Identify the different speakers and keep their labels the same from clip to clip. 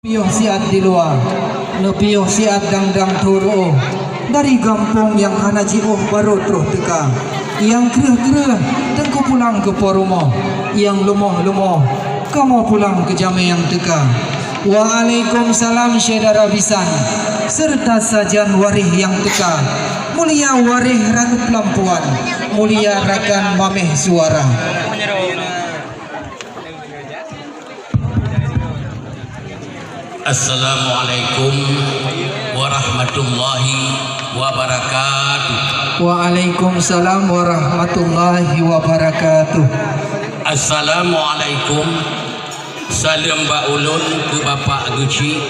Speaker 1: Piuh siat di luar, nepiuh siat dang turu dari kampung yang hana jiuh baru terus teka, yang gerah tengku pulang ke porumo, yang lumoh kamu pulang ke jame yang teka. Waalaikumsalam saudara bisan serta sajan warih yang teka, mulia warih ragut lampuan, mulia rakan mameh suara.
Speaker 2: Assalamualaikum warahmatullahi wabarakatuh.
Speaker 1: Waalaikumsalam warahmatullahi wabarakatuh.
Speaker 2: Assalamualaikum. Salam baulun ke Bapak Guci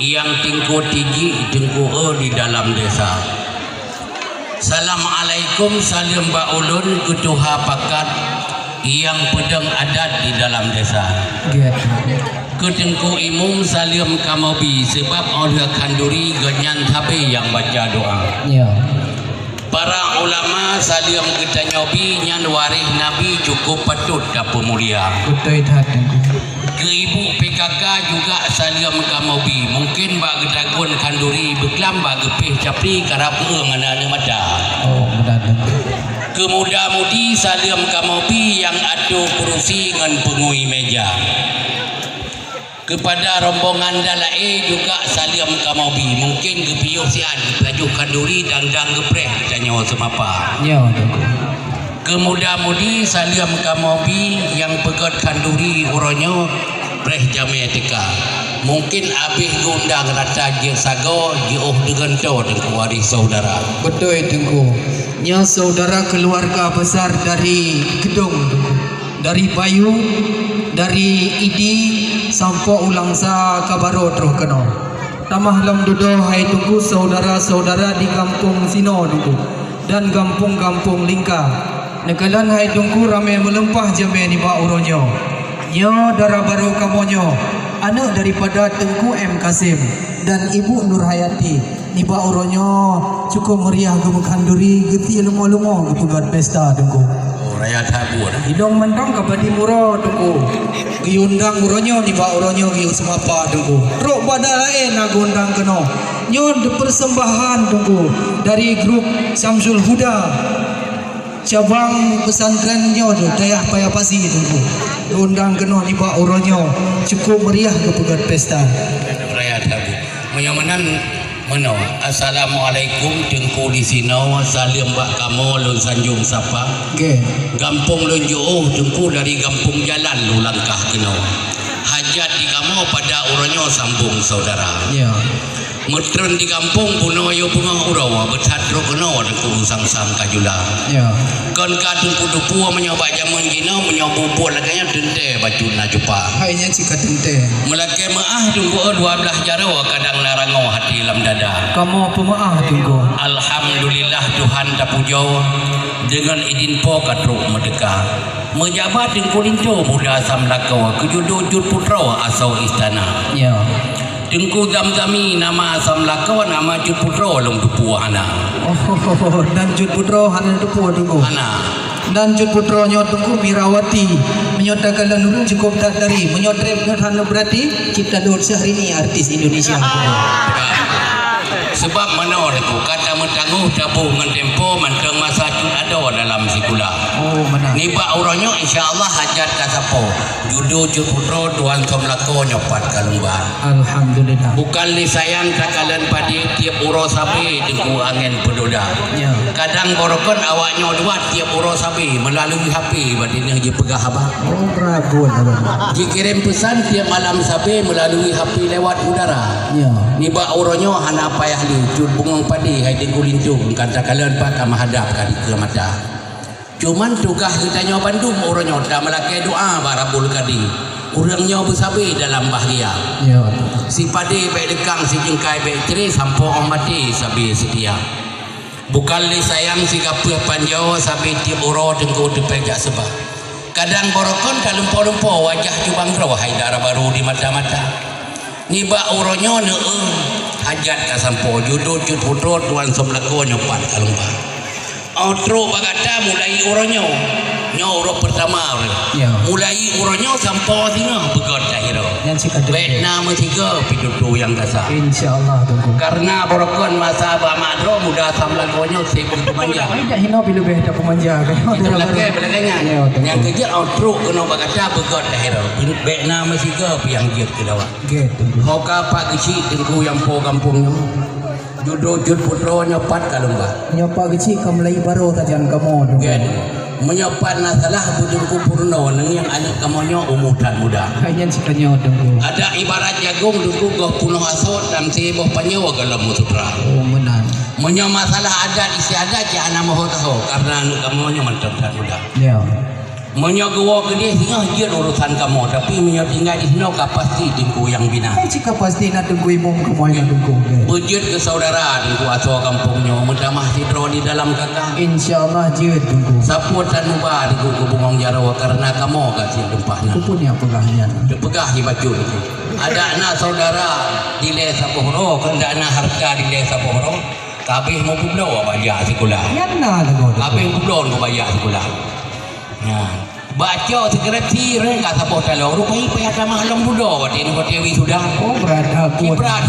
Speaker 2: yang tingku tiji tengku di dalam desa. Assalamualaikum salam baulun ke Tuha Pakat yang pedang adat di dalam desa. Ketengku imum salim kamobi sebab oleh kanduri ganyan tabe yang baca doa.
Speaker 1: Ya.
Speaker 2: Para ulama salim kita nyobi nyan warih nabi cukup patut dapat mulia.
Speaker 1: Betul hati.
Speaker 2: Ke ibu PKK juga salim kamobi mungkin bak gedagun kanduri beklam bak gepih capri karap ngana mata.
Speaker 1: Oh, benar.
Speaker 2: Kemuda-mudi salim kamobi yang adu kursi ngan pengui meja. Kepada rombongan dalae juga salim kamobi mungkin gepiuh sian baju kanduri dang gepreh kita nyawa semapa.
Speaker 1: Ya.
Speaker 2: Kemuda-mudi salim kamobi yang pegat kanduri uronyo preh jame teka. Mungkin abih gundang rata je sago jeuh dengan to dengan waris saudara.
Speaker 1: Betul tengku. Nya saudara keluarga besar dari Gedung, dari Bayu, dari Idi sampai ulangsa kabaro terus kena. Tamah lam dudo hai tunggu saudara-saudara di kampung Sino tunggu dan kampung-kampung Lingka. Nekalan hai tunggu ramai melempah jame ni ba uronyo. Nyo darah baru kamonyo, anak daripada Tengku M Kasim dan Ibu Nur Hayati. Ni ba uronyo cukup meriah gemukanduri geti lumo-lumo gepugat pesta tunggu.
Speaker 2: Raya tabur.
Speaker 1: Hidung mentang kapadi muro tunggu. Giundang uronyo ni ba uronyo giu semapa tunggu. Rok pada lain nagundang keno. Nyon persembahan tunggu dari grup Samsul Huda. Cabang pesantrennya tu Dayah Payapasi tunggu. Undang keno ni ba uronyo cukup meriah gepugat pesta.
Speaker 2: Raya tabur. Menyamanan Mano, assalamualaikum tengku di sino salim bak kamu lun sanjung sapa.
Speaker 1: Okay.
Speaker 2: Gampung lun jauh tengku dari gampung jalan lu langkah keno. Hajat di kamu pada uronyo sambung saudara.
Speaker 1: Ya.
Speaker 2: Metren di kampung puno yo bunga urawa bersadro keno tengku sang-sang kajula.
Speaker 1: Ya.
Speaker 2: Kon kadung kudupu menyoba jaman gino menyobu buat laganya dente bacuna jupa.
Speaker 1: Hainya cika tente.
Speaker 2: Melake maah tunggu 12 jaro kadang narango hati lam dada.
Speaker 1: Kamu pemaaf tunggu.
Speaker 2: Alhamdulillah Tuhan tapujo dengan izin po katruk medeka. Menjabat tengku linco muda samlakawa kejudut putra asau istana.
Speaker 1: Ya.
Speaker 2: Tengku zam-zami nama samlakawa nama jud putra long dupu hana.
Speaker 1: Oh, dan Jud Putro hana dupu tunggu.
Speaker 2: Hana.
Speaker 1: Dan Jud Putro nyo tunggu Mirawati menyotakan lalu cukup tak dari menyotrep hana berarti cipta dor sehari ini artis Indonesia.
Speaker 2: Sebab mana itu kata mentangguh tabuh dengan tempo manteng masa cun ada dalam sikula.
Speaker 1: Oh, mana?
Speaker 2: Ni pak uronyo insyaallah hajat kasapo. Judo juputro tuan somlako nyopat kalumbar.
Speaker 1: Alhamdulillah.
Speaker 2: Bukan li sayang kakalan padi tiap uro sapi tengku angin pedoda.
Speaker 1: Ya.
Speaker 2: Kadang korokon awaknya dua tiap uro sapi melalui HP badine je pegah abah.
Speaker 1: Oh, berabun abang.
Speaker 2: Dikirim pesan tiap malam sapi melalui HP lewat udara.
Speaker 1: Ya.
Speaker 2: Ni bak uronyo hana payah li cud bungong padi hai tengku lincung kata kalian pak kam hadap kali ke mata. Cuman tugas kita nyo Bandung uronyo dah melakai doa barabul kadi. Urangnya bersabar dalam bahagia.
Speaker 1: Ya.
Speaker 2: Si padi baik dekang si jengkai baik ceri sampo orang mati sabi setia. Bukan li sayang si kapur panjau sabi tiap uro tengku tepejak sebab. Kadang borokon kalumpo-lumpo wajah cubang roh hai darah baru di mata-mata. Ni bak uronyo ne hajat ka sampo judut jud putro tuan somlako nyopat kalumpa. outro bagata mulai uronyo uro pertama
Speaker 1: Ya.
Speaker 2: mulai uronyo sampai tinggal begot akhirnya
Speaker 1: Yang sikap
Speaker 2: Vietnam tiga pidudu yang dasar
Speaker 1: InsyaAllah tunggu.
Speaker 2: karena borokon masa Bamadro mudah samlakonyo sibuk pemanja
Speaker 1: Tidak hina bila beda pemanja kan.
Speaker 2: itu belakangnya
Speaker 1: Ya, betul.
Speaker 2: yang kerja outro kena bagata begot akhirnya Vietnam tiga yang dia ke dalam
Speaker 1: Gitu.
Speaker 2: hoka pak kecil tengku yang po kampungnya judul putro nyopat kalau enggak
Speaker 1: Nyopa kecil kamlai baru tajan kamu tunggu.
Speaker 2: Gen, menyopat nasalah bujurku purno nang yang anak kamonyo umutan muda.
Speaker 1: Hanya sikanya tunggu.
Speaker 2: Ada ibarat jagung dulu goh puno asot dan sibuk panyawa galam musutra.
Speaker 1: Oh menan.
Speaker 2: Menyo masalah adat isi adat ya anak mahu tahu karena anak kamonyo mantap muda.
Speaker 1: Ya.
Speaker 2: Menyo gawa ke dia singa dia urusan kamu tapi menyo tinggal di sini pasti tingku yang bina.
Speaker 1: Hai jika pasti nak tunggu imong kemoy nak tunggu.
Speaker 2: Bujut ke saudara tingku asal kampungnya mentamah sidro di dalam kakak.
Speaker 1: InsyaAllah jid tunggu.
Speaker 2: Saputan ubah di kuku bungong jarawa karena kamu kasih tempahnya.
Speaker 1: Aku punya pegahnya.
Speaker 2: Dipegah di baju itu. Ada anak saudara di desa Pohoro, kan ada anak harta di desa Pohoro. Kabeh mau pulau bayar sekolah.
Speaker 1: Yang na tunggu.
Speaker 2: Kabeh pulau mau bayar sekolah. Nah, baca sekreti rengat sabot kalau rupai payah sama alam pulau. Waktu ini waktu sudah.
Speaker 1: Oh berada kuat.
Speaker 2: Kibrat.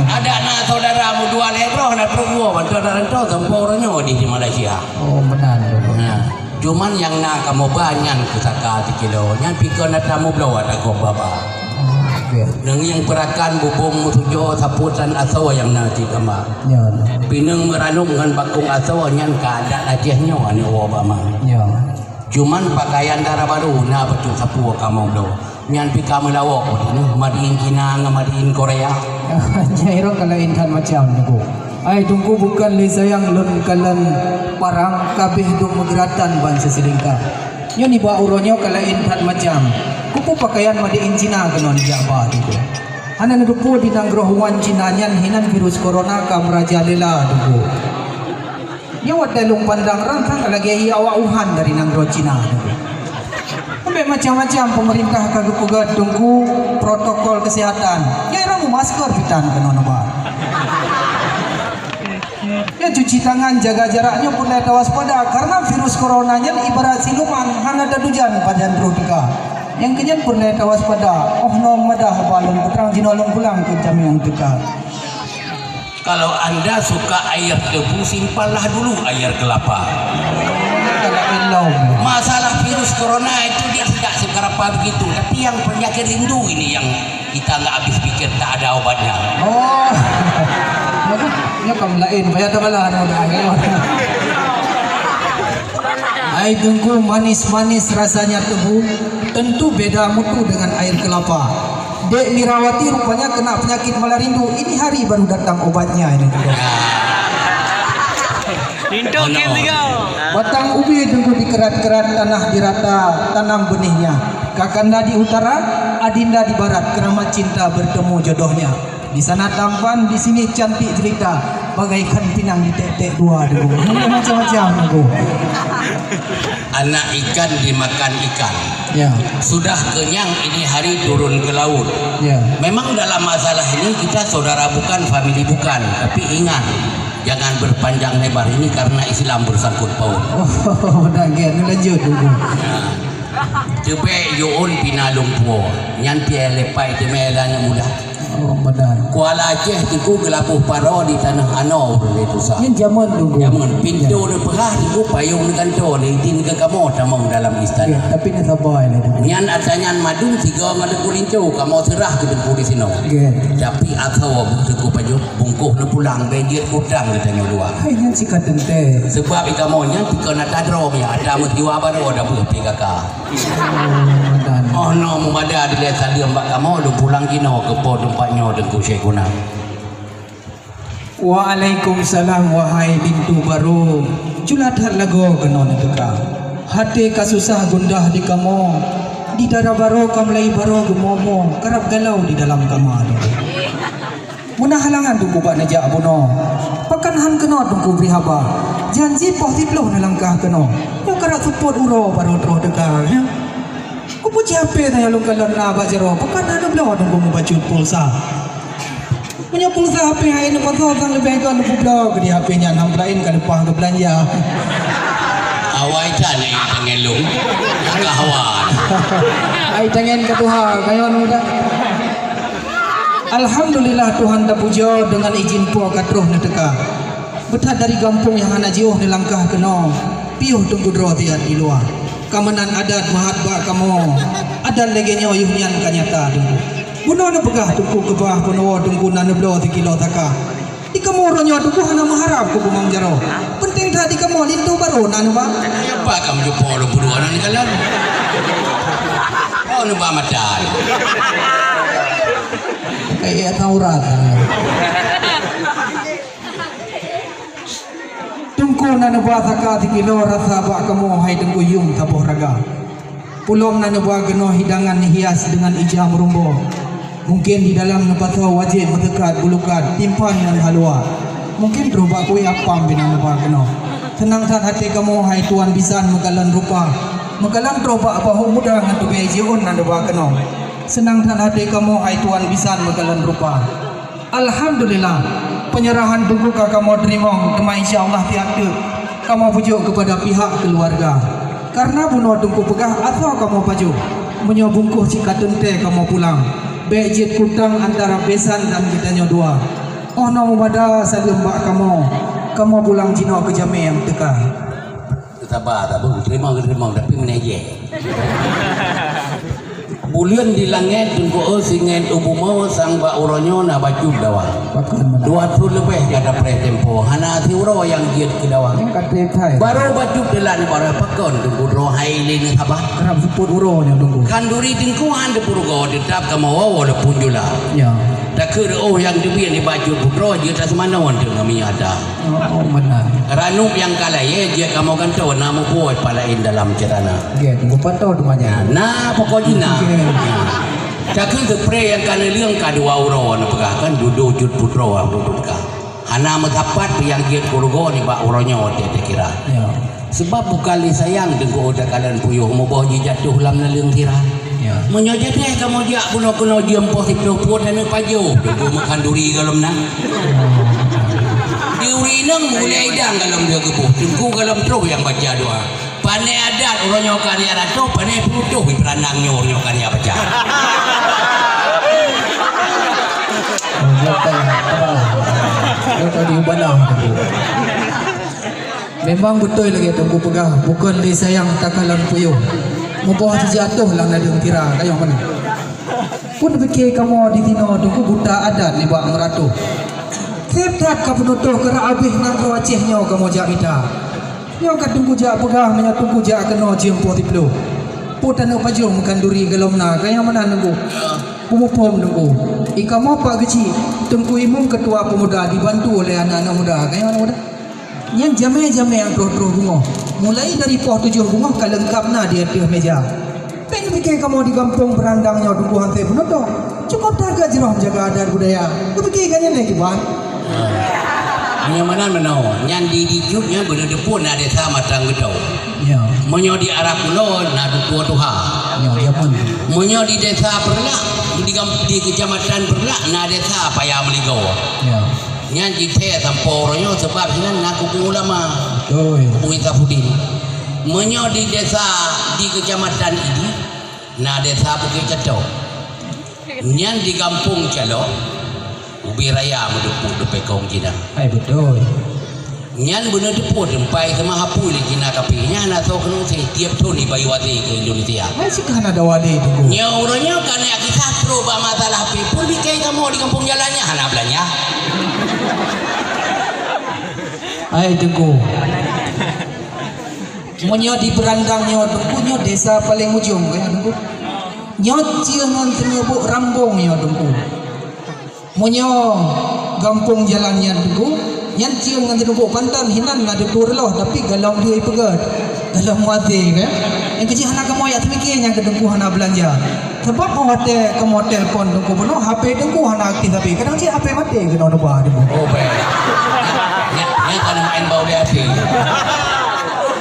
Speaker 2: Ada anak saudara mu dua lebroh dan perempuan. Bantu ada rentau sampai orangnya di Malaysia.
Speaker 1: Oh benar tunggu.
Speaker 2: Nah, cuman yang nak kamu banyak kesaka 1 kilo. Yang pikir nak kamu belau ada kau baba. Nang yang perakan bubung musujo saputan asawa yang nanti kama.
Speaker 1: Ya.
Speaker 2: Pinang meranum dengan bakung asawa yang kada najihnya ani Obama.
Speaker 1: Ya.
Speaker 2: Cuman pakaian darah baru na betul sapu kamu belau. Nyan pika melawak ni madiin Cina ngamadiin Korea.
Speaker 1: Jairo kalau intan macam tunggu. Ai tunggu bukan le sayang lun kalan parang kabeh duk megeratan bangsa selingkah. Yo ni ba uronyo kalau intan macam. Kupu pakaian madiin Cina kenon jaba tunggu. Ana nadupo di nangrohuan Cina nyan hinan virus corona ka merajalela tunggu. Yo wadalung pandang rangkang kalagi awak Wuhan dari nangro Cina tunggu. Sampai macam-macam pemerintah kagak tunggu protokol kesehatan. Ya ramu masker hitan kenon ba. Ya cuci tangan, jaga jaraknya pun ada waspada karena virus coronanya ibarat siluman hana ada dujan pada teka. Yang kenyan pun ada waspada. Oh no madah balon putrang jinolong pulang ke jam yang teka.
Speaker 2: Kalau anda suka air debu simpanlah dulu air kelapa.
Speaker 1: Kalau ilau.
Speaker 2: Masalah virus corona itu dia tidak seberapa begitu, tapi yang penyakit rindu ini yang kita nggak habis pikir tak ada obatnya.
Speaker 1: Oh. Ya kamu lain, bayar tabalah ngayon. Air tunggu manis-manis rasanya tebu, tentu beda mutu dengan air kelapa. Dek Mirawati rupanya kena penyakit malarindu. Ini hari baru datang obatnya ini.
Speaker 3: Rindu game tiga.
Speaker 1: Batang ubi tunggu di kerat-kerat tanah dirata tanam benihnya. Kakanda di utara, Adinda di barat, keramat cinta bertemu jodohnya. Di sana tampan, di sini cantik cerita, bagaikan pinang di tek-tek dua dulu. Ini macam-macam dulu.
Speaker 2: Anak ikan dimakan ikan.
Speaker 1: Ya,
Speaker 2: Sudah kenyang ini hari turun ke laut.
Speaker 1: ya.
Speaker 2: Memang dalam masalah ini kita saudara bukan, family bukan, tapi ingat jangan berpanjang lebar ini karena Islam bersangkut paut.
Speaker 1: Oh, dah gian lanjut dulu.
Speaker 2: Coba yun pinalong po. Yan pia lepay timelan muda.
Speaker 1: Oh, benar.
Speaker 2: Kuala Aceh tiku gelapuh paro di tanah ano itu sa.
Speaker 1: Ini zaman dulu.
Speaker 2: Yaman pintu ni pahah tiku payung ni kanto ni tin ke kamu tamang dalam
Speaker 1: Ya,
Speaker 2: istana.
Speaker 1: tapi ni sabar ni.
Speaker 2: Nyan atanyan madu tiga madu kulincu kamu serah ke tempu di sini.
Speaker 1: Ya.
Speaker 2: Tapi atau tiku paju bungkuh ni pulang bejir kudang katanya dua.
Speaker 1: Hai yang sikat tente.
Speaker 2: Sebab ikamu nya tika nak tadro ya ada mutiwa baru ada puluh tiga ka.
Speaker 1: Oh, benar.
Speaker 2: Oh no mumada di lihat tadi mbak kamu lu pulang kino ke po tempatnya dengku Syekhuna.
Speaker 1: Waalaikumsalam wahai bintu baru. Juladhat lago kenon teka. Hati kasusah gundah di kamu. Di darah baru kamlai baru gemomo. Kerap galau di dalam kamar. Munah halangan tunggu bak najak abuno. Pakan han keno tunggu beri haba. Janji poh tiploh na langkah keno. Yo karak support uro baru terus teka. Ya. Kupu capek tanya lu kalau nak baca roh. Pakan ada belah tunggu membaca pulsa. Punya pulsa HP hai nak pasal sang lebih kan lupa blog di HP nya nam lain kan lupa ke belanja.
Speaker 2: Awai tan ni tengelung. Kawan.
Speaker 1: Ai tangan ke Tuhan kayon muda. Alhamdulillah Tuhan dah puja dengan izin puak katruh ni teka. Betah dari kampung yang hana jauh ni langkah kena. Piuh tunggu dro tiat di luar. Kamanan adat mahat ba kamu. Adat legenya yuhnian kanyata tunggu. Buno na pegah tunggu ke bah puno tunggu na neblo 3 kilo taka. Di kamu ronyo tunggu hana mengharap ku bumang jaro. Penting tadi kamu lintu baru na ba.
Speaker 2: Apa kamu jumpa lu berdua ni kalan? Oh, nampak macan.
Speaker 1: Kayak taurat. Tungku na nabuat taka 3 kilo rasa bak kamu hai tunggu yung tabuh raga. Pulong na nabuat geno hidangan hias dengan ijam rumbo. Mungkin di dalam nepatau wajib mendekat bulukan timpan dan halwa. Mungkin terubah kue apam bina nabuat geno. Tenang tak hati kamu hai tuan bisan mekalan rupa. Mekalan terubah apa mudah ngantuk bejiun na nabuat geno. Senang tak hati kamu hai tuan bisan mekalan rupa. Alhamdulillah. Penyerahan tunggu kamu terima kema insya-Allah tiada kamu pujuk kepada pihak keluarga karena bunuh tunggu pegah atau kamu baju menyobungkuh cika tente kamu pulang bejit kutang antara besan dan kitanya dua oh no pada salim bak kamu pulang jino ke jame yang teka
Speaker 2: Sabar tak bang terima tapi menejek bulan di langit tunggu singen ubumo sang ba uronyo na baju dawa 200 lebih ada pretempo hana ti uro yang giat ke dawa baru baju delan baru pakon tunggu ro hailin apa
Speaker 1: kerap seput uro nya tunggu
Speaker 2: kanduri tingkuan de purgo tetap kamu wawo le punjula
Speaker 1: ya
Speaker 2: dak ke oh yang debian di baju putro je tak semana wan tengah mi ada
Speaker 1: oh benar
Speaker 2: ranuk yang kala ye je kamu kan tahu nama boy palain dalam cerana
Speaker 1: okey tunggu pantau rumahnya
Speaker 2: nah pokoknya tak ke pre yang kena liang kadua uro na pegah kan duduk jut putro duduk ka hana matapat yang giat kurgo ni ba uronyo dia kira
Speaker 1: ya
Speaker 2: sebab bukali sayang dengko udah kalian puyuh mau bawa jatuh lam na liang kira
Speaker 1: ya
Speaker 2: menyojet deh kamu dia buno kuno jam posip pun dan paju dengko makan duri galam na diuri nang mulai dang galam dia gebuh dengko galam terus yang baca doa panai adat orang nyokan dia ratu panai putuh beranang nyokan dia baca
Speaker 1: tadi ubanang memang betul lagi tunggu pegah bukan dia sayang takalan puyuh mubuh jatuh lang na diung kira kayo mana pun fikir kamu di tino tunggu buta adat ni bak meratu tetap ka penutuh kera abih nang rawacihnya kamu jak kita yang kat tunggu jak pegah menya tunggu jak kena jiem potiplo putan nak pajung makan duri galomna kayo mana nunggu pumupom nunggu ikamu apa kecil tunggu imum ketua pemuda dibantu oleh anak-anak muda kayo mana muda yang jame-jame yang terus bunga mulai dari poh 7 bunga ka lengkap na di atas meja pengen fikir kamu di kampung berandangnya tunggu hantai penutup cukup harga jerah jaga adat budaya tu fikir kan yang lagi buat
Speaker 2: yang mana menau yang di jutnya benar pun ada sama tang betul
Speaker 1: ya
Speaker 2: menyo di arah kuno na dua tuha
Speaker 1: ya ya pun
Speaker 2: menyo di desa Perlak di kecamatan Perlak na desa payah meligo
Speaker 1: ya
Speaker 2: yang jite tampo ronyo sebab sinan ngaku ulama
Speaker 1: betul
Speaker 2: Bumi Safudin menyo di desa di kecamatan ini na desa Bukit Ceto yang di kampung Calo ubi raya mendepuk depe kaum Cina
Speaker 1: ai betul
Speaker 2: nyan bener depuk tempai sama hapu li Cina kapi nya na so kenu se tiap tahun di Bayuwati ke Indonesia
Speaker 1: ai sikah na dawali tunggu
Speaker 2: nyauronya kan ya kisah pro ba masalah pi pun bikai kamu di kampung jalannya hana belanya
Speaker 1: ai tunggu monyo di berandangnya tunggu desa paling ujung kaya tunggu nyot ciangan tenyebuk rambung ya tunggu monyo gampung jalannya tunggu yang ciang ngan tunggu pantan hinan ada turloh tapi galau dia pegat galau mati kan yang kecil anak kamu ya temikir yang kedengku hana belanja sebab hotel kamu telefon tunggu penuh HP tunggu hana aktif tapi kadang cik HP mati kena ubah
Speaker 2: oh baik ya kan main bau dia api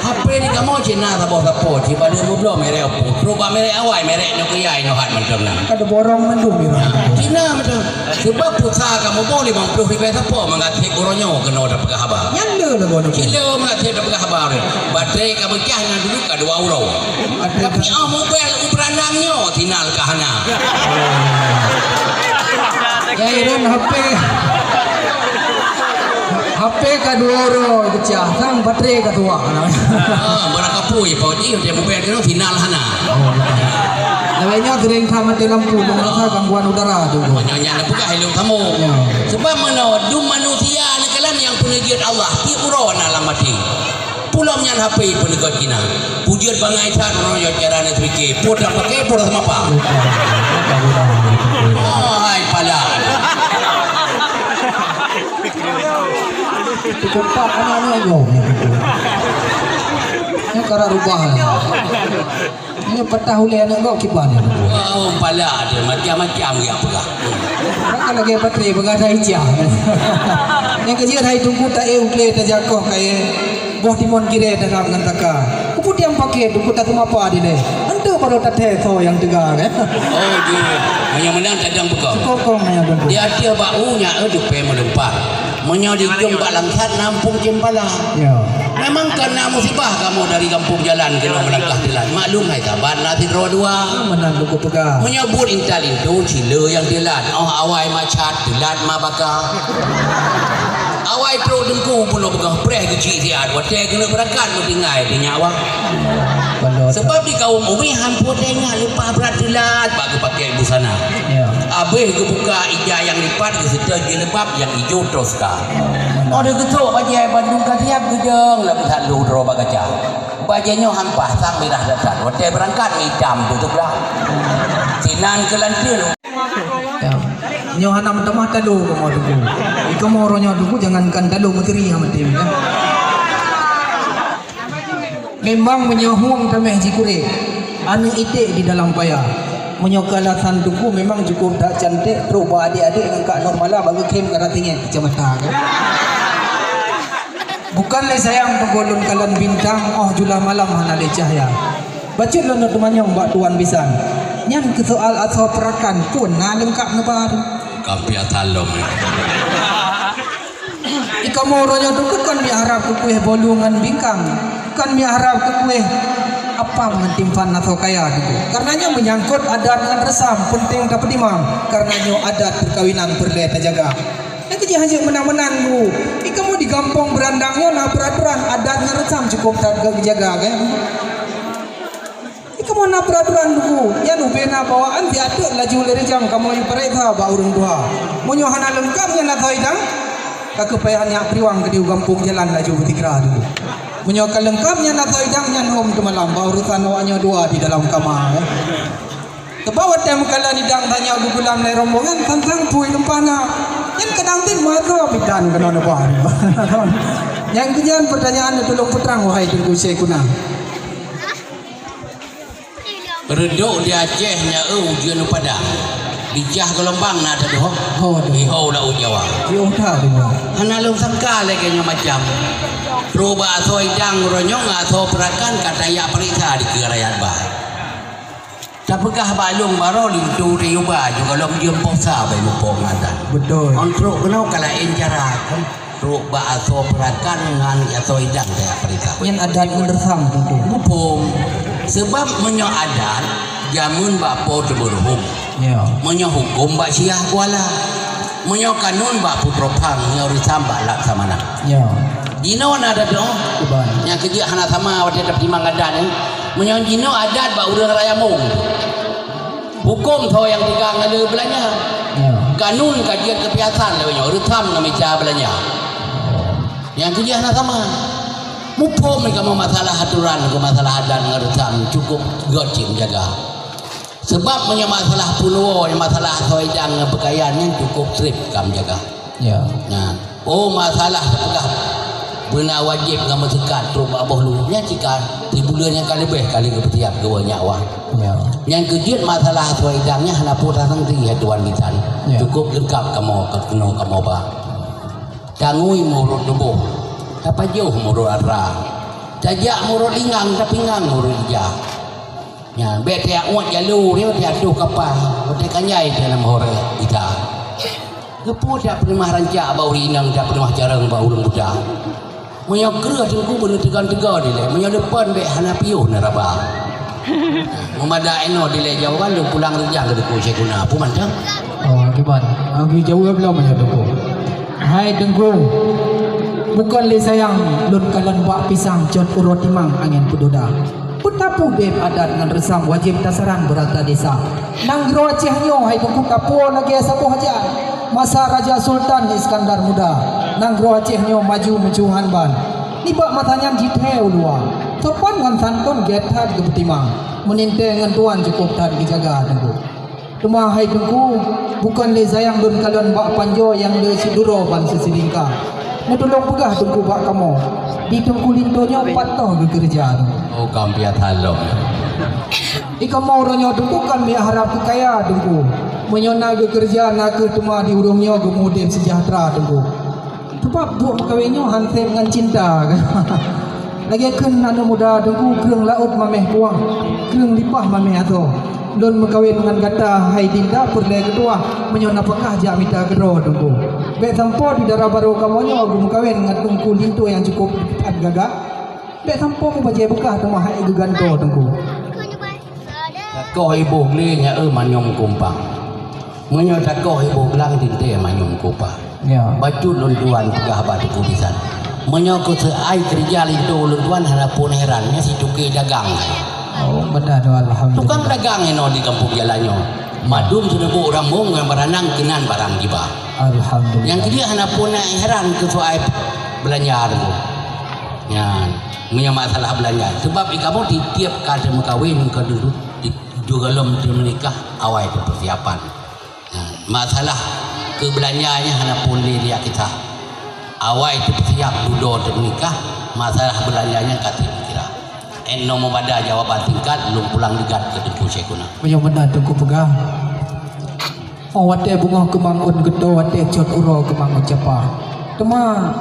Speaker 2: HP di kamu Cina tak boleh apa, tiba dia belum merek apa, terubah merek awal merek nak kaya nak hat macam mana.
Speaker 1: Kada borong mendung ni.
Speaker 2: Cina macam sebab pusat kamu boleh 50 ribu apa, mengatik orangnya kena ada pegah habar.
Speaker 1: Yang le lah bono.
Speaker 2: Kilo mengatik ada pegah habar. Baterai kamu cah nak dulu kada 2 euro. Tapi mobil berandangnya tinal kahana.
Speaker 1: Ya iran HP ka 2 euro kecah sang baterai ka tua.
Speaker 2: Berapa pui pau dia mobil kena tinal hana.
Speaker 1: Namanya gering sama di lampu merasa gangguan udara tu.
Speaker 2: Nyonya nak buka helung kamu. Sebab mana du manusia nakalan yang penegiat Allah ti uro na lamati. Pulang nyan HP penegat kina. Pujian bangai cat orang yo cara nak fikir. Podak pakai podak sama apa? Hai pala.
Speaker 1: Cepat anak-anak yo. Ini kara rubah. Ini petah oleh anak kau kipan.
Speaker 2: Oh pala dia macam-macam dia apa?
Speaker 1: Kan lagi baterai berada hijau. Yang kerja hari tunggu tak ukle tak jakoh kaya boh timon kire tak nak ngantaka. Kuput yang pakai tunggu tak cuma apa di deh. Anda baru tak tahu yang tegar kan?
Speaker 2: Oh dia yang menang tadang bekam.
Speaker 1: Kokong yang betul.
Speaker 2: Dia baunya dupe melempar. Menyodi jumpa langkat nampung jempala.
Speaker 1: Ya.
Speaker 2: Memang kena musibah kamu dari kampung jalan kena melangkah jalan. Maklum hai taban nanti roh dua.
Speaker 1: Menang lugu pegang.
Speaker 2: Menyebut intal itu cila yang dilan. Oh awai macat dilan ma baka. Awai pro dengku pun lo pegang preh kecil dia. Wadah kena berangkat lo tinggal di nyawa. Sebab di kaum umi hampur tengah lepas berat dilan bagi pakai busana.
Speaker 1: Ya.
Speaker 2: Abih ke buka ija yang lipat ke serta je lebab yang hijau terus ka. Oh dia ketuk bajai Bandung katiap gejeng lah besar lu dro bagaca. Bajainya hampah sang merah dasar. Wadah berangkat hitam tutup dah. Sinan kelantir.
Speaker 1: Ya. Nyo hanam temah talu kamu dulu. Ikamu orangnya dulu jangankan talu materi yang mati ya. Memang menyohong tameh jikure. Anu itik di dalam payah. Menyokalasan tuku memang cukup tak cantik terubah adik-adik dengan kak normalah bagi kem kara tinggi kecamatan kan? Bukanlah sayang penggolon kalan bintang oh julah malam hana le cahaya baca lo no tumanyong bak tuan bisan nyan ke soal asal perakan pun na lengkap nebar
Speaker 2: Kapia talong.
Speaker 1: ikamu orangnya tu kan miharap ke kuih bolongan bingkang kan miharap ke kuih apa mentimpan atau kaya gitu. Karenanya menyangkut adat dengan resam penting dapat imam. Karenanya adat perkawinan perlu terjaga. Yang kerja hanya menang-menangmu. Ikamu di kampung berandangnya nak peraturan adat dengan resam cukup tak dijaga kan? Ikamu nak peraturan dulu. Ya nu bena bawaan diatur laju lerejang kamu yang pereta ba urang dua. Munyo hana lengkapnya nak tahu kakepayahan yang priwang ke di kampung jalan laju bertikra dulu. Menyokal lengkapnya nak tahu idangnya nom tu malam baru urusan awaknya dua di dalam kamar. Tebawa tem kala nidang tanya gugulam lai rombongan tentang pui lempana. Yang kadang tin mata bidan kena nebah. Yang kejian pertanyaan tolong putrang wahai tunggu saya kuna.
Speaker 2: Reduk di Acehnya ujian padang. Bijah gelombang nak ada doh.
Speaker 1: Oh,
Speaker 2: Ihau lah Jawa.
Speaker 1: Yo dah dengar.
Speaker 2: Hana lung sangka lagi macam. Proba atau idang ronyong atau perakan kata ya periksa di kerajaan bah. Tapakah balung baro lintu di ubah juga lom jam posa bayi mupong ada.
Speaker 1: Betul.
Speaker 2: Untuk kenal kalau encara kan. Proba atau perakan dengan atau idang saya periksa.
Speaker 1: Yang adat mendersam tentu.
Speaker 2: Mupong. Sebab menyo adat jamun bapo teberhum.
Speaker 1: Ya.
Speaker 2: Menyo hukum bak siah kuala. Menyo kanun bak putropang nyori sambak laksamana.
Speaker 1: Ya.
Speaker 2: Jino ada doh.
Speaker 1: Kuban.
Speaker 2: Yang kerja hana sama awak dapat timang adat ni. Menyo jino adat bak urang raya mung. Hukum tho yang tiga ngade belanya.
Speaker 1: Ya.
Speaker 2: Kanun kajian kebiasaan lewanya rekam na meja belanya. Yang kerja hana sama. Mupo mereka mau masalah aturan ke masalah adat ngerekam cukup gocim jaga. Sebab punya masalah punuo, masalah soidang bekayaan yang cukup trip kam jaga.
Speaker 1: Ya.
Speaker 2: Nah, oh masalah sepegah benar wajib kamu sekat terus aboh lu. Nya jika di bulan yang kali lebih kali kepetiap ke nyawa.
Speaker 1: Ya.
Speaker 2: Yang kejut masalah soidangnya hana putra sangti tuan bisan.
Speaker 1: Ya.
Speaker 2: Cukup lengkap kamu kena kamu bah. Tangui murut debu. Apa jauh murut arah. tajak murut lingang tapi ngang murut dia. Ya, bet dia uat jalur dia aduh kapal. Bote kanjai dalam hore kita. Kepo dak pernah rancak bau rinang dak pernah jarang bau urang budak. Menyo kerah tengku bener tegan-tegan dile. Menyo depan be hana piuh naraba. Memada eno dile jawaban lu pulang rejang ke ku Sekuna. Apa mantap?
Speaker 1: Oh, gimana? Aku jawab belum ya Dengku. Hai Dengku. Bukan le sayang lun kalan buat pisang con urut timang angin pudoda. Putapu beb adat dengan resam wajib tasaran berata desa. Nang gro Aceh nyo hai Dengku kapo lagi sapo haja. Masa Raja Sultan Iskandar Muda. Nang gro Aceh nyo maju mencuhan ban. Nibak matanya jitheu lua. Sopan ngan santun gethat ke timang. Meninte ngan tuan cukup tak dijaga Dengku. Cuma hai Dengku bukan le sayang lun kalan bak panjo yang le siduro ban sesilingka. Na tolong pegah Dengku bak kamu. Di Dengku lindonya patah ke kerja.
Speaker 2: Oh kampia talong.
Speaker 1: Ika mau ronyo Dengku kan mi harap ke kaya Dengku. Menyona ke kerja nak ke tuma di urungnya kemudian sejahtera Dengku. Sebab buat kawinnya hansip dengan cinta kan. Lagi kan anu muda Dengku kereng laut mameh puang. Kereng lipah mameh atau. Lun mengkawin dengan kata hai dinda pernah kedua menyona apakah jak minta gero Dengku. Bek sampo di darah baru kamunya aku mengkawin dengan Dengku lintu yang cukup gagak. Bek sampo aku baca bekah temu hai geganto Dengku.
Speaker 2: Takoh ibu beli nya manyong kumpang. Menyo takoh ibu belang dinte manyong kumpang.
Speaker 1: Ya.
Speaker 2: Baju lun tuan pegah batu kubisan. Menyo ku seai kerja lintu lun tuan harapun herannya si tuki dagang.
Speaker 1: Oh, benar doa alhamdulillah.
Speaker 2: Tukang dagang eno di kampung jalannya. Madum sudah bu rambung yang beranang kenan barang giba.
Speaker 1: Alhamdulillah.
Speaker 2: Yang kedua hana pun heran ke soal belanja tu. Ya, punya masalah belanja. Sebab di kamu di tiap kali kawin ke dulu di juga lom menikah awal itu persiapan. Ya, masalah kebelanjanya hana pun lihat kita. Awal itu persiap duduk menikah, masalah belanjanya katib kira. Eno membada jawaban tingkat belum pulang dekat ke Dengku Sekuna.
Speaker 1: Punya benar Dengku pegang. Oh wate bunga kemangun gedo wate cot uro kemangun capa. Tema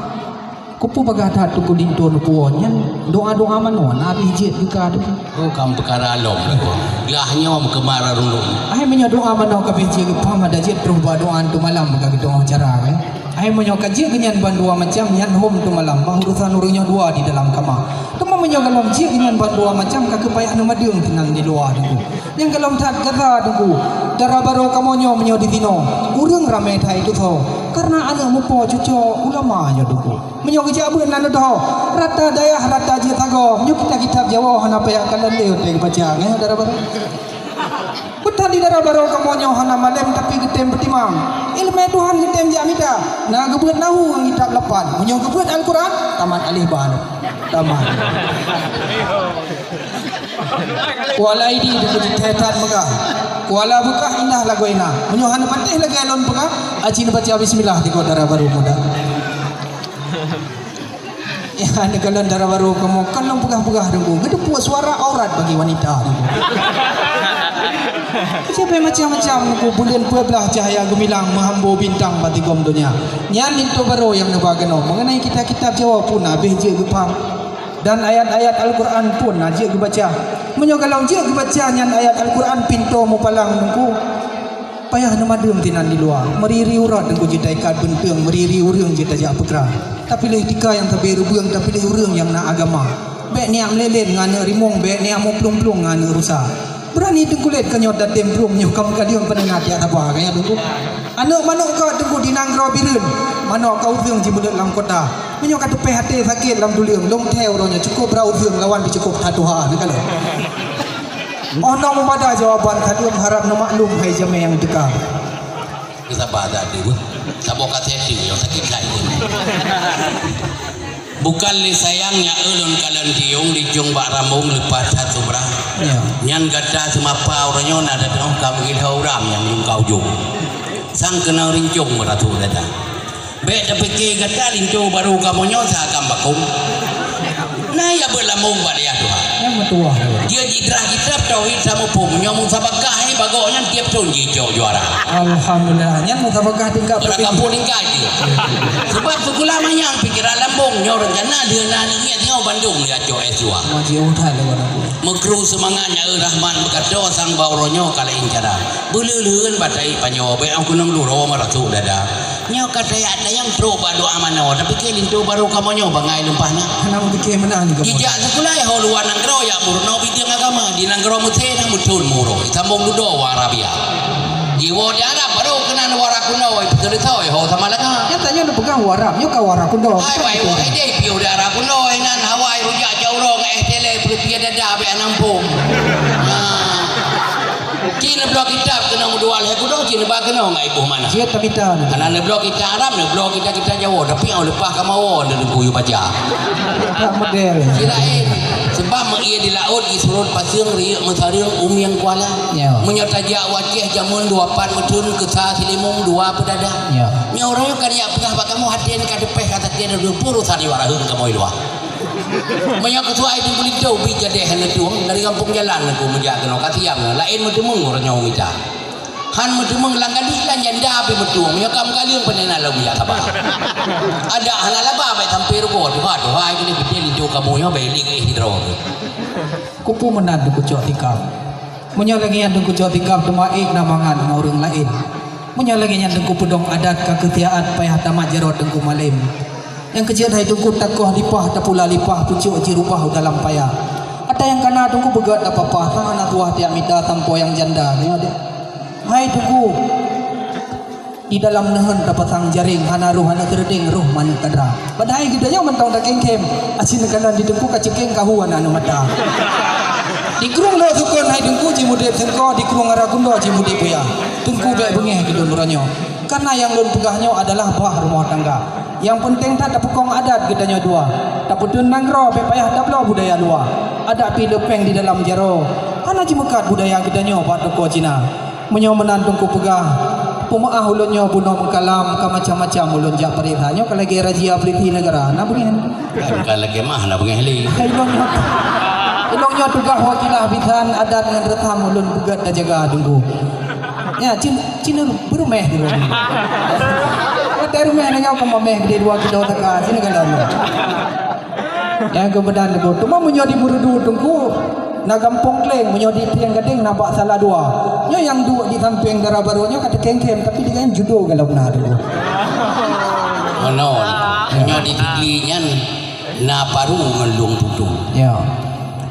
Speaker 1: kupu bagah tak Dengku lintu nupuonnya doa-doa manuan abi hijit buka tu.
Speaker 2: Oh kamu perkara lom aku. Gelahnya om kemara rulung.
Speaker 1: Ai menyo doa mano ka hijit ke pam ada jit terus doa tu malam ka doa cara kan. Ai menyo kaji kenyan bandua macam nyan hom tu malam urusan urungnya dua di dalam kamar. Temu menyo galom ji kenyan bandua macam ka kepayah nu madeung tenang di luar Dengku. Yang galom tak kata Dengku. Darah baru kamonyo menyo di dino. Urang ramai thai tu tho. Karena anak mupo cucu ulama nya Dengku. Menyo kerja beun anu tho. Rata dayah rata ji tago. Menyo kita kitab Jawa hana payah kalan leu teh baca nge darah baru. Betul di darah baru kamonyo hana malem tapi getem betimang. Ilmu Tuhan getem jamida. Nah gebeut nahu ngitab lepan. Menyo gebeut Al-Quran taman alih ban. Taman. Kuala ini dekat tetan megah. Kuala bukah indah lagu ina. Menyo hana patih lagi alon pegah. Aji baca bismillah di darah baru muda. Ya, ada galon darah baru kamu kalong pegah-pegah Dengku. Itu buat suara aurat bagi wanita Dengku. Siapa macam-macam Dengku bulan belah cahaya gemilang menghambo bintang bati gom dunia. Nyan itu baru yang nebagano. Mengenai kitab-kitab Jawa pun habis je gepam. Dan ayat-ayat Al-Quran pun aja gebaca. Menyo galong je gebaca nyan ayat Al-Quran pintu mu palang Dengku. Payah nama deum tinan di luar. Meriri urat Dengku jita ikat benteng, meriri urang jita jak pekra. Tapi leh tika yang tabe rubuang tapi leh urang yang nak agama. Bek niam lelen ngane rimong, bek niam plung-plung ngane rusa. Berani Dengku let kanyot dat templum nyukam kadion penengat ya apa kaya Dengku. Anak manuk kau Dengku dinanggro birun. Manuk kau urang jimulut lam kota. Menyo katu PHT sakit lam duliang, long teu ronya cukup ra urang lawan bi cukup tatuha ni kalo. Ono memada jawaban kadion harap no maklum hai jame yang dekah.
Speaker 2: Kita baca dulu. Sabok setting yang sakit kai. Bukan li sayangnya ulun kalan diung di jung bak rambung lepas satu berah.
Speaker 1: Ya.
Speaker 2: Nyan gada semapa orangnya ada dong kami kita orang yang lungkau jung. Sang kena rincung beratu data. Bek tapi ke gada lintu baru kamu nyosa kam bakung. Nah ya berlamung pada ya Tuhan.
Speaker 1: Yang metua.
Speaker 2: Dia jidrah kita tauhid sama pun nyomong sabakah ni bagoknya tiap tahun jijau juara.
Speaker 1: Alhamdulillah. Yang mutabakah tingkat
Speaker 2: Orang kampung tinggal dia. Sebab sekolah banyak pikiran lambung nyo rencana dia nak niat tengok Bandung dia cok esua.
Speaker 1: Maji udah lewat aku.
Speaker 2: Mekru semangatnya Rahman berkata sang bauronyo kalain cara. Beleleun batai panyo be aku nang luro maratu dada. Nyo kata ada yang tro doa amano tapi kelin tu baru kamu nyo bangai lumpahna.
Speaker 1: Kenapa fikir menang juga.
Speaker 2: Ijak sekolah ya luar nanggro ya murno bidang agama di nanggro mute nang mutun muro. Sambung dudo warabia. Jiwo di Arab baru kena wara kuno itu tahu ya ho sama lagi.
Speaker 1: Ya tanya nak pegang warap, yo ka warap kundo.
Speaker 2: Ai bai wo ide piu di Arab kuno nan Hawaii rujak jaurong tele pergi dada be nampung. Nah. Cina blok kitab kena mudual he kudo Cina ba kena ngai ibu mana.
Speaker 1: Sia tak kita.
Speaker 2: Ana ne blok kita Arab ne blok kita Jawa tapi au lepas ka mawo de kuyu baca.
Speaker 1: Tak model.
Speaker 2: Kirain sebab mengia di laut di surut pasir riuk mesariung yang kuala.
Speaker 1: Ya.
Speaker 2: Menyatajak wajah jamun 24 mutun kesah silimung 2 pedada.
Speaker 1: Ya.
Speaker 2: Nya orang kan ya pegah bak kamu hati ni ka depeh kata dia 20 sari waraheun kamu ilwa. Menya ketua itu kulit jauh bija deh tuang dari kampung jalan aku menjaga no kasiam lain medemung orangnya umita. Han medemung langgali lan janda api metuang nya kam kaliung penena lagu ya sabar. Ada halala ba bai tampir ko doa ini gede lindu kamu nya bai ling hidro.
Speaker 1: Kupu menad ku cok tikam. Menya lagi yang ku cok tikam tuma namangan ngurung lain. Menya lagi yang ku pedong adat kaketiaan payah tamat jarot dengku malim. Yang kecil hai tungku takoh lipah tapula lipah pucuk jirupah dalam payah. Ada yang kena tungku begat apa-apa tangan atuah tiap minta tampo yang janda ni ada. Hai tungku di dalam nehen dapat sang jaring hana ruh hana terding ruh mana kadra. Padahal kita nya mentong dak kengkem asin kanan di tungku kacekeng kahu anu mata. Di kurung lo sukun hai tungku jimudep sengko di kurung ara kundo jimudep ya. Tungku baik bengeh gitu nuranyo. Karena yang lun pegahnya adalah bah rumah tangga. Yang penting tak pekong adat kitanya dua. Tak putun nanggro pepayah dablo budaya luar. Ada pi lepeng di dalam jaro. Ana jimekat budaya kitanya bat toko Cina. Menyo menantung ku pegah. Pumaah ulunnya bunuh mengkalam ka macam-macam ulun jak perintahnya kalau lagi razia peliti negara. Na bengen.
Speaker 2: Kalau lagi mah na bengeh li.
Speaker 1: Ilongnya tugah wakilah bidan adat dengan retam ulun begat dah jaga tunggu. Ya, Cina berumeh di rumah. Ada rumah ni kau memeh di 2 kilo taka sini kalau. Yang kemudian lego, tu mah menjadi burudu tungku. Na gampong kleng menjadi tiang gading nampak salah dua. Nyo yang dua di samping darah barunya kata kengkem tapi dia kan judo kalau benar dulu.
Speaker 2: Monon, nyo di tiglinya na paru ngelung putu.
Speaker 1: Ya.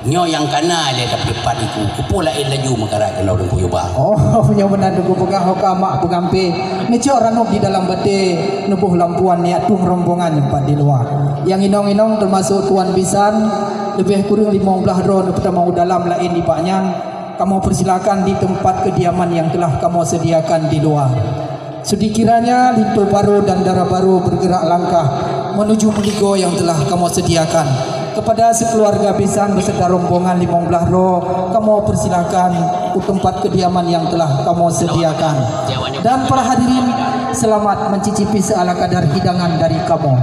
Speaker 2: Nyo yang kana le dapat depan iku kupula laju makara kena orang puyo ba.
Speaker 1: Oh, punya benar dugu pegah hoka mak pegampe. Ni cok ranok di dalam bete nubuh lampuan niat tung rombongan empat di luar. Yang inong-inong termasuk tuan bisan lebih kurang 15 ron pertama dalam lain di Paknyan. Kamu persilakan di tempat kediaman yang telah kamu sediakan di luar. Sedikiranya limpul baru dan darah baru bergerak langkah menuju meligo yang telah kamu sediakan. Kepada sekeluarga bisan beserta rombongan 15 roh, kamu persilakan ke tempat kediaman yang telah kamu sediakan. Dan para hadirin, selamat mencicipi seala kadar hidangan dari kamu.